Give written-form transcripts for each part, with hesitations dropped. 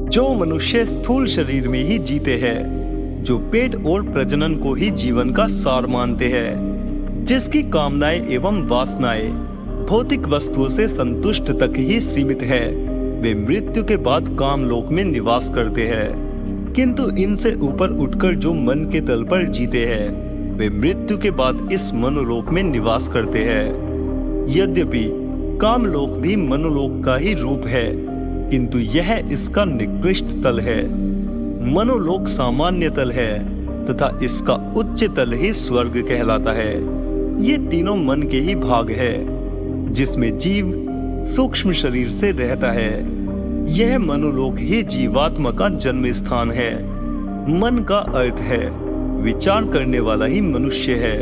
जो मनुष्य स्थूल शरीर में ही जीते हैं, जो पेट और प्रजनन को ही जीवन का सार मानते हैं, जिसकी कामनाएं एवं वासनाएं भौतिक वस्तुओं से संतुष्ट तक ही सीमित है, वे मृत्यु के बाद कामलोक में निवास करते हैं। किंतु इनसे ऊपर उठकर जो मन के तल पर जीते हैं, वे मृत्यु के बाद इस मनोलोक में निवास करते हैं। यद्यपि कामलोक भी मनोलोक का ही रूप है, किंतु यह इसका निकृष्ट तल है। मनोलोक सामान्य तल है तथा इसका उच्च तल ही स्वर्ग कहलाता है। ये तीनों मन के ही भाग है, जिसमें जीव सूक्ष्म शरीर से रहता है। यह मनोलोक ही जीवात्मा का जन्म स्थान है। मन का अर्थ है विचार करने वाला ही मनुष्य है।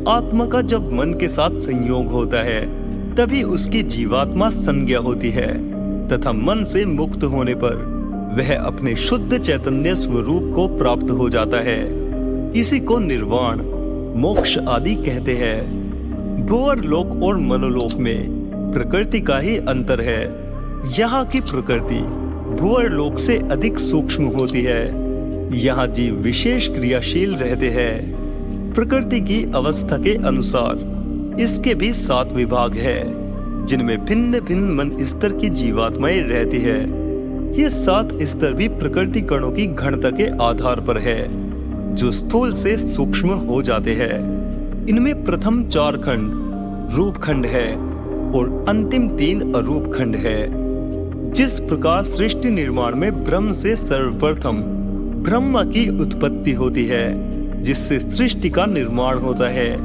आत्मा का जब मन के साथ संयोग होता है, तभी उसकी जीवात्मा संज्ञा होती है तथा मन से मुक्त होने पर वह अपने शुद्ध चैतन्य स्वरूप को प्राप्त हो जाता है। इसी को निर्वाण, मोक्ष आदि कहते हैं। भूवर लोक और मनोलोक में प्रकृति का ही अंतर है। यहाँ की प्रकृति भूवर लोक से अधिक सूक्ष्म होती है। यहाँ जीव विशेष क्रियाशील रहते हैं। प्रकृति की अवस्था के अनुसार इसके भी 7 विभाग है, जिनमें भिन्न भिन्न मन स्तर की जीवात्माएं रहती है। ये 7 स्तर भी प्रकृति कणों की घनता के आधार पर है, जो स्थूल से सूक्ष्म हो जाते हैं। इनमें प्रथम 4 खंड रूप खंड है और अंतिम 3 अरूप खंड है। जिस प्रकार सृष्टि निर्माण में ब्रह्म से सर्वप्रथम ब्रह्म की उत्पत्ति होती है, जिससे सृष्टि का निर्माण होता है,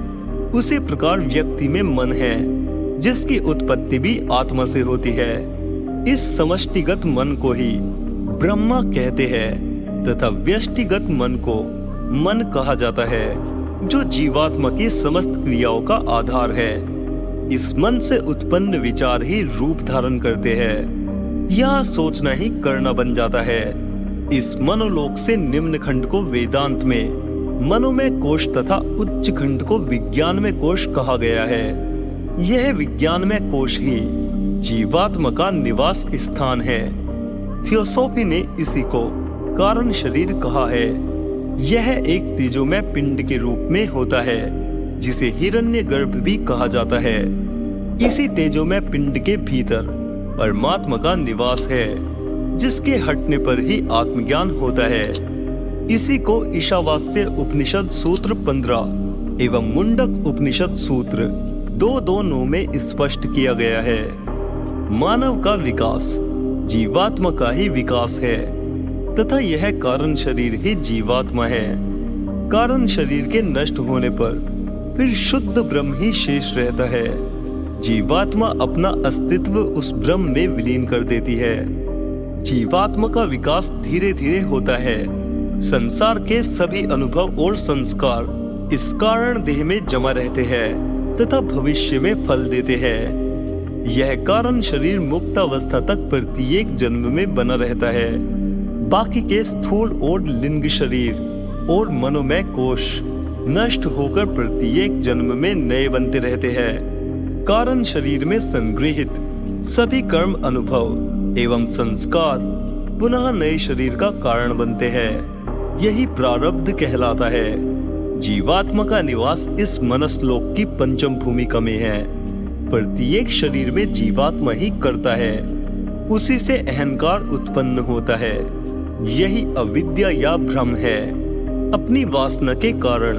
उसी प्रकार व्यक्ति में मन है, जिसकी उत्पत्ति भी आत्मा से होती है। इस समष्टिगत मन को ही ब्रह्मा कहते हैं तथा व्यष्टिगत मन को मन कहा जाता है, जो जीवात्मा की समस्त क्रियाओं का आधार है। इस मन से उत्पन्न विचार ही रूप धारण करते हैं। यह सोचना ही करना बन जाता है। इस मनोलोक से निम्न खंड को वेदांत में मनोमय कोश तथा उच्च खंड को विज्ञानमय कोश कहा गया है। यह विज्ञानमय कोश ही जीवात्मा का निवास स्थान है। थियोसॉफी ने इसी को कारण शरीर कहा है। यह एक तेजोमय पिंड के रूप में होता है, जिसे हिरण्यगर्भ भी कहा जाता है। इसी तेजोमय पिंड के भीतर परमात्मा का निवास है, जिसके हटने पर ही आत्मज्ञान होता है। इसी को ईशावास्य उपनिषद सूत्र 15 एवं मुंडक उपनिषद सूत्र 229 में स्पष्ट किया गया है। मानव का विकास जीवात्मा का ही विकास है तथा यह कारण शरीर ही जीवात्मा है। कारण शरीर के नष्ट होने पर फिर शुद्ध ब्रह्म ही शेष रहता है। जीवात्मा अपना अस्तित्व उस ब्रह्म में विलीन कर देती है। जीवात्मा का विकास धीरे धीरे होता है। संसार के सभी अनुभव और संस्कार इस कारण देह में जमा रहते हैं तथा भविष्य में फल देते हैं। यह कारण शरीर मुक्तावस्था तक प्रत्येक जन्म में बना रहता है। बाकी के स्थूल और लिंग शरीर और मनोमय कोश नष्ट होकर प्रत्येक जन्म में नए बनते रहते हैं। कारण शरीर में संग्रहित सभी कर्म, अनुभव एवं संस्कार पुनः नए शरीर का कारण बनते हैं। यही प्रारब्ध कहलाता है। जीवात्मा का निवास इस मनसलोक की पंचम भूमिका में है। प्रत्येक शरीर में जीवात्मा ही करता है। उसी से अहंकार उत्पन्न होता है। यही अविद्या या भ्रम है। अपनी वासना के कारण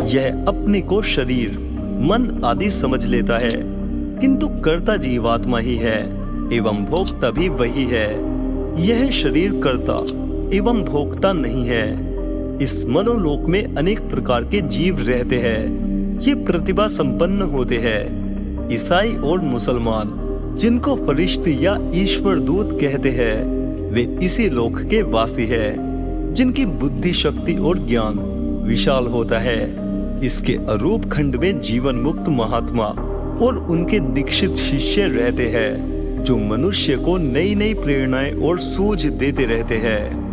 यह अपने को शरीर, मन आदि समझ लेता है, किंतु कर्ता जीवात्मा ही है एवं भोक्ता भी वही है। यह शरीर कर्ता एवं भोक्ता नहीं है। इस मनोलोक में अनेक प्रकार के जीव रहते हैं। ये प्रतिभा संपन्न होते हैं। ईसाई और मुसलमान, जिनको फरिश्ते या ईश्वर दूत कहते हैं, वे इसी लोक के वासी हैं, जिनकी बुद्धि, शक्ति और ज्ञान विशाल होता है। इसके अरूप खंड में जीवन मुक्त महात्मा और उनके दीक्षित शिष्य रहते हैं, जो मनुष्य को नई नई प्रेरणाएं और सूझ देते रहते हैं।